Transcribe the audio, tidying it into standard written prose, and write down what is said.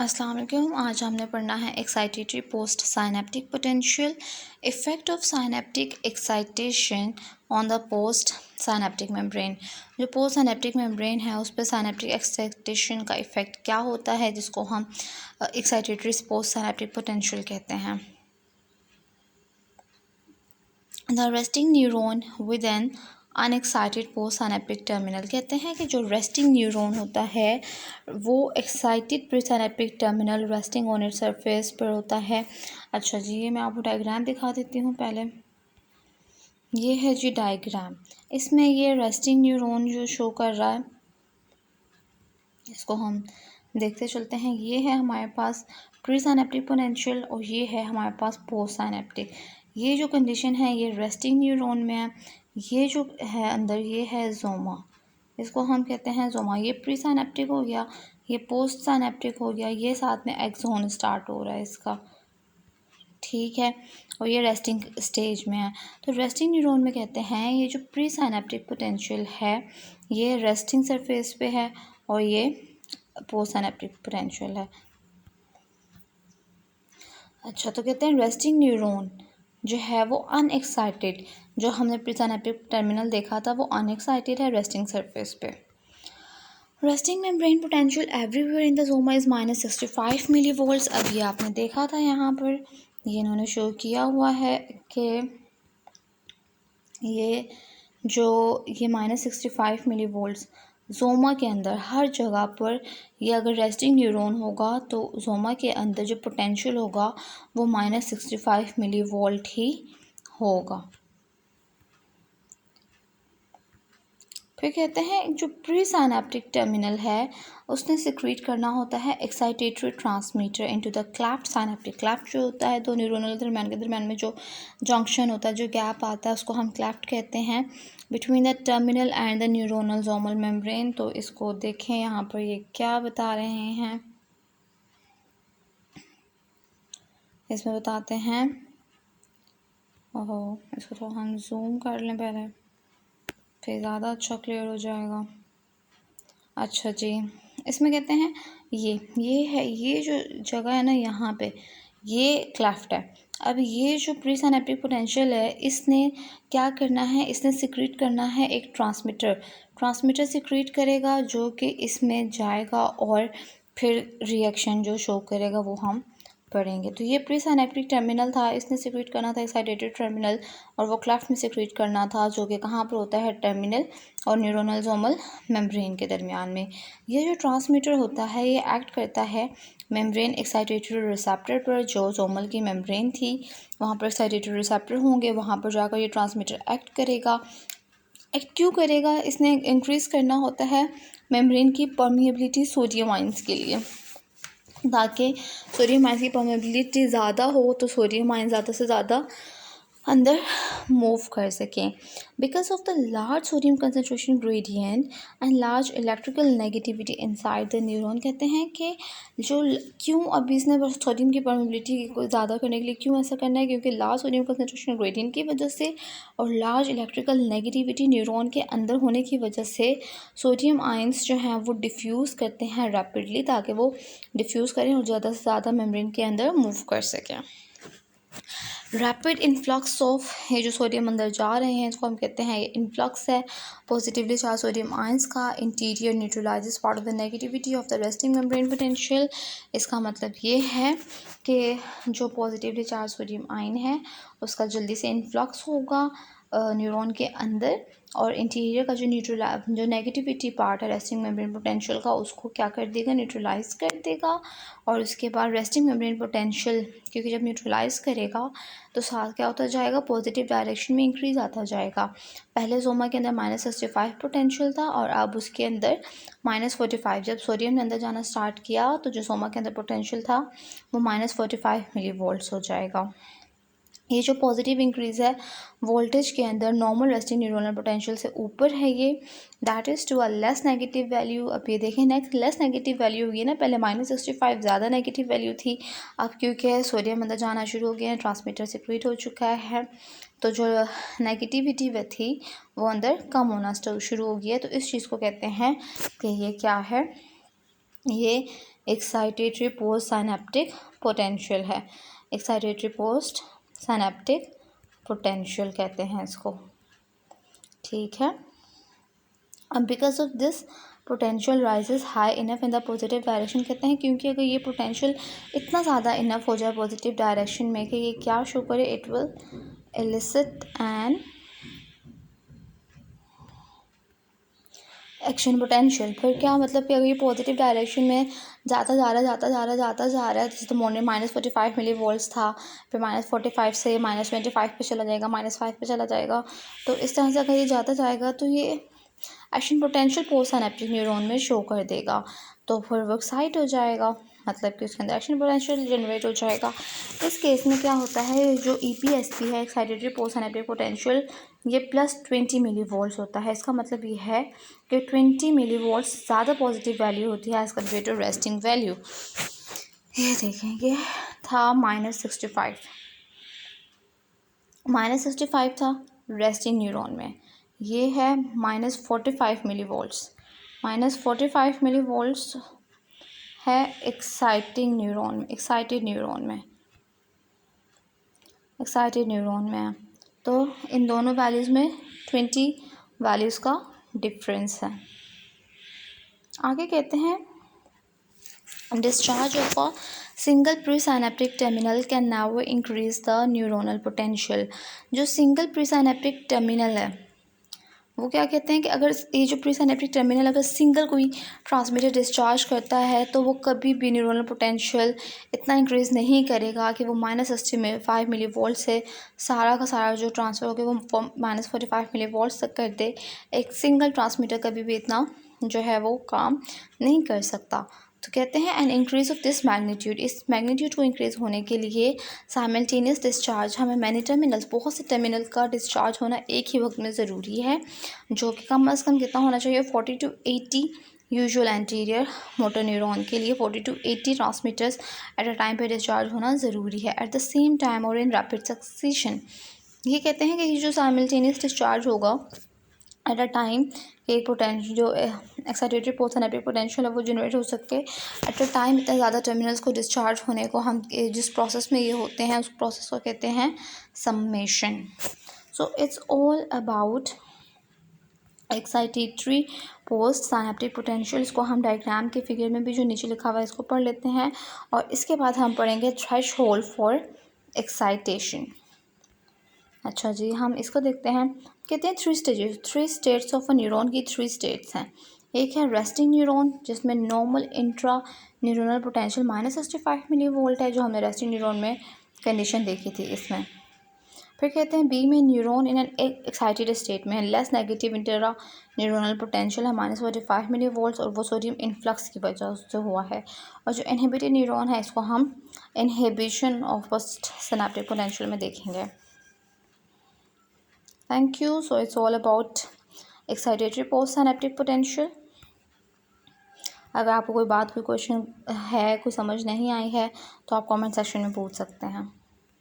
अस्सलाम वालेकुम। आज हमने पढ़ना है excitatory post synaptic potential, effect of synaptic excitation on the post synaptic membrane. जो पोस्ट साइनेप्टिक मेम्ब्रेन है उस पर साइनेप्टिक एक्साइटेशन का इफ़ेक्ट क्या होता है, जिसको हम एक्साइटेटरी पोस्ट साइनेप्टिक पोटेंशियल कहते हैं। The resting neuron with an unexcited post synaptic terminal, कहते हैं कि जो रेस्टिंग न्यूरॉन होता है वो excited pre synaptic terminal resting on it surface पर होता है। अच्छा जी, ये मैं आपको डायग्राम दिखा देती हूँ। पहले ये है जी डायग्राम, इसमें ये रेस्टिंग न्यूरॉन जो शो कर रहा है इसको हम देखते चलते हैं। ये है हमारे पास प्री साइनेप्टिक पोटेंशियल और ये है हमारे पास पोस्ट साइनेप्टिक। ये जो कंडीशन है ये रेस्टिंग न्यूरॉन में है। ये जो है अंदर ये है जोमा, इसको हम कहते हैं जोमा। ये प्री साइनेप्टिक हो गया, ये पोस्ट साइनेप्टिक हो गया, ये साथ में एक्सोन स्टार्ट हो रहा है इसका, ठीक है। और ये रेस्टिंग स्टेज में है। तो रेस्टिंग न्यूरॉन में कहते हैं ये जो प्री साइनेप्टिक पोटेंशियल है ये रेस्टिंग सरफेस पे है और ये पोस्ट साइनेप्टिक पोटेंशियल है। अच्छा, तो कहते हैं रेस्टिंग न्यूरॉन जो है वो अनएक्साइटेड, जो हमने प्री साइनेप्टिक टर्मिनल देखा था वो अनएक्साइटेड है रेस्टिंग सरफेस पे। Resting membrane potential everywhere in the soma is -65 millivolts. अब ये आपने देखा था, यहाँ पर ये इन्होंने शो किया हुआ है कि ये जो ये -65 मिलीवोल्ट्स जोमा के अंदर हर जगह पर, ये अगर रेस्टिंग न्यूरॉन होगा तो जोमा के अंदर जो पोटेंशियल होगा वो -65 मिलीवोल्ट ही होगा। फिर कहते हैं जो प्री साइनेप्टिक टर्मिनल है उसने सिक्रीट करना होता है excitatory transmitter into the cleft synaptic. Cleft जो होता है दो न्यूरोनल के दरम्यान में जो जंक्शन होता है, जो गैप आता है, उसको हम क्लेफ्ट कहते हैं between the terminal and the neuronal somal membrane. तो इसको देखें यहाँ पर ये क्या बता रहे हैं, इसमें बताते हैं। ओहो, इसको तो हम जूम कर लें पहले, फिर ज़्यादा अच्छा क्लियर हो जाएगा। अच्छा जी, इसमें कहते हैं ये है, ये जो जगह है ना यहाँ पे ये क्लेफ्ट है। अब ये जो प्री साइनेप्टिक पोटेंशियल है इसने क्या करना है, इसने सिक्रीट करना है एक ट्रांसमीटर सिक्रीट करेगा जो कि इसमें जाएगा और फिर रिएक्शन जो शो करेगा वो हम पढ़ेंगे। तो ये प्री साइनेप्टिक टर्मिनल था, इसने सिक्रीट करना था एक्साइटेटेड टर्मिनल, और वो क्लेफ्ट में सिक्रीट करना था जो कि कहाँ पर होता है, टर्मिनल और न्यूरोनल जोमल मेम्ब्रेन के दरमियान में। ये जो ट्रांसमीटर होता है ये एक्ट करता है मेम्ब्रेन एक्साइटेटरी रिसेप्टर पर। जो जोमल की मेम्ब्रेन थी वहाँ पर एक्साइटेटरी रिसेप्टर होंगे, वहाँ पर जाकर ये ट्रांसमीटर एक्ट करेगा। एक्ट क्यों करेगा, इसने इंक्रीज़ करना होता है मेम्ब्रेन की परमिएबिलिटी सोडियम आयंस के लिए, ताकि सोडियम आयंस की परमेबिलिटी ज़्यादा हो तो सोडियम आयन ज़्यादा से ज़्यादा अंदर मूव कर सकें। Because of the large sodium concentration gradient and large electrical negativity inside the neuron, कहते हैं कि जो क्यों अभी इसने सोडियम की परमेबिलिटी को ज़्यादा करने के लिए क्यों ऐसा करना है, क्योंकि लार्ज सोडियम कंसनट्रेशन ग्रेडियंट की वजह से और लार्ज इलेक्ट्रिकल नेगेटिविटी न्यूरॉन के अंदर होने की वजह से सोडियम आयंस जो हैं वो डिफ्यूज़ करते हैं रैपिडली, ताकि वो डिफ्यूज़ करें और ज़्यादा से ज़्यादा मेम्ब्रेन के अंदर मूव कर सकें। रैपिड इन्फ्लक्स ऑफ, ये जो सोडियम अंदर जा रहे हैं इसको हम कहते हैं ये इन्फ्लक्स है पॉजिटिवली चार्ज सोडियम आयंस का। Interior neutralises part of the negativity of the resting membrane potential. इसका मतलब ये है कि जो पॉजिटिवली चार्ज सोडियम आयन है उसका जल्दी से इन्फ्लक्स होगा न्यूरॉन के अंदर, और इंटीरियर का जो नेगेटिविटी पार्ट है रेस्टिंग मेम्ब्रेन पोटेंशियल का उसको क्या कर देगा, न्यूट्रलाइज कर देगा। और उसके बाद रेस्टिंग मेम्ब्रेन पोटेंशियल क्योंकि जब न्यूट्रलाइज करेगा तो साथ क्या होता जाएगा, पॉजिटिव डायरेक्शन में इंक्रीज़ आता जाएगा। पहले जोमा के अंदर -65 पोटेंशियल था और अब उसके अंदर -45। जब सोडियम ने अंदर जाना स्टार्ट किया तो जो जोमा के अंदर पोटेंशियल था वो -45 मिलीवोल्ट्स हो जाएगा। ये जो पॉजिटिव इंक्रीज़ है वोल्टेज के अंदर नॉर्मल रेस्टिंग न्यूरोनल पोटेंशियल से ऊपर है ये, that is to a less negative value. अब ये देखें नेक्स्ट लेस नेगेटिव वैल्यू हुई ना, पहले -65 ज़्यादा नेगेटिव वैल्यू थी, अब क्योंकि सोडियम अंदर जाना शुरू हो गया है, ट्रांसमीटर सिक्रीट हो चुका है, तो जो नेगेटिविटी व थी वो अंदर कम होना शुरू हो गया है। तो इस चीज़ को कहते हैं कि ये क्या है, ये एक्साइटेटरी पोस्ट साइनेप्टिक पोटेंशियल है, एक्साइटेटरी पोस्ट साइनेप्टिक पोटेंशियल कहते हैं इसको, ठीक है। अब because of this potential rises high enough in the positive direction, कहते हैं क्योंकि अगर ये पोटेंशियल इतना ज़्यादा इनफ हो जाए पॉजिटिव डायरेक्शन में कि ये क्या शो करे, it will elicit an action potential. फिर क्या मतलब कि अगर ये पॉजिटिव डायरेक्शन में जाता जा रहा है, जैसे तो मॉर्निंग -45 मिली वोल्ट्स था, फिर -45 से -25 पे चला जाएगा, -5 पे चला जाएगा, तो इस तरह से अगर ये जाता जाएगा तो ये action potential post synaptic neuron में शो कर देगा, तो फिर वो एक्साइट हो जाएगा, मतलब कि उसके अंदर एक्शन पोटेंशियल जनरेट हो जाएगा। इस केस में क्या होता है, जो EPSP है, एक्साइटेटरी पोस्ट सिनेप्टिक पोटेंशियल, ये +20 मिली वोल्ट्स होता है। इसका मतलब ये है कि 20 मिली वोल्ट्स ज़्यादा पॉजिटिव वैल्यू होती है as compare to resting value. ये देखेंगे था -65 था रेस्टिंग न्यूरॉन में, ये है -45 मिली वोल्ट्स, -45 मिली वोल्ट्स है एक्साइटेड न्यूरॉन में है। तो इन दोनों वैल्यूज़ में 20 वैल्यूज़ का डिफरेंस है। आगे कहते हैं discharge of a single presynaptic terminal can now increase the neuronal potential. जो सिंगल प्रीसाइनेप्टिक टर्मिनल है वो क्या कहते हैं कि अगर ये जो प्रीसाइनेप्टिक टर्मिनल अगर सिंगल कोई ट्रांसमीटर डिस्चार्ज करता है तो वो कभी भी न्यूरोनल पोटेंशियल इतना इंक्रीज़ नहीं करेगा कि वो -65 मिली वोल्ट से सारा का सारा जो ट्रांसफ़र हो गया वो -45 मिली वोल्ट तक कर दे। एक सिंगल ट्रांसमीटर कभी भी इतना जो है वो काम नहीं कर सकता। तो कहते हैं an increase of this magnitude, इस मैग्नीट्यूड को इंक्रीज़ होने के लिए साइमल्टेनियस डिस्चार्ज, हमें मैनी टर्मिनल्स, बहुत से टर्मिनल का डिस्चार्ज होना एक ही वक्त में ज़रूरी है, जो कि कम अज़ कम कितना होना चाहिए, 40 to 80 usual anterior motor neuron के लिए 40 to 80 transmitters at a time पे डिस्चार्ज होना ज़रूरी है, एट द सेम टाइम और इन रैपिड सक्सेशन। ये कहते हैं कि ये जो साइमल्टेनियस डिस्चार्ज होगा एट अ टाइम, एक पोटेंशियल जो एक्साइटेटरी पोस्ट सिनेप्टिक पोटेंशियल है वो जनरेट हो सके एट अ टाइम, इतना ज़्यादा टर्मिनल्स को डिस्चार्ज होने को हम जिस प्रोसेस में ये होते हैं उस प्रोसेस को कहते हैं summation. So it's all about excitatory post synaptic potential. इसको हम डायग्राम के फिगर में भी जो नीचे लिखा हुआ है इसको पढ़ लेते हैं, और इसके बाद हम पढ़ेंगे थ्रेशहोल्ड फॉर एक्साइटेशन। अच्छा जी, हम इसको देखते हैं। कहते हैं 3 स्टेट्स ऑफ अ न्यूरॉन की 3 स्टेट्स हैं। एक है रेस्टिंग न्यूरॉन जिसमें normal intra neuronal potential -65 millivolt है, जो हमने रेस्टिंग न्यूरॉन में कंडीशन देखी थी इसमें। फिर कहते हैं बी में neuron in an excited state में less negative intra neuronal potential है -45 मिली वोल्ट, और वो सोडियम इन्फ्लक्स की वजह से हुआ है। और जो इनहिबिटेड न्यूरॉन है इसको हम inhibition of post synaptic potential में देखेंगे। Thank you. So it's all about excitatory postsynaptic potential. अगर आपको कोई बात, कोई क्वेश्चन है, कोई समझ नहीं आई है तो आप कमेंट सेक्शन में पूछ सकते हैं।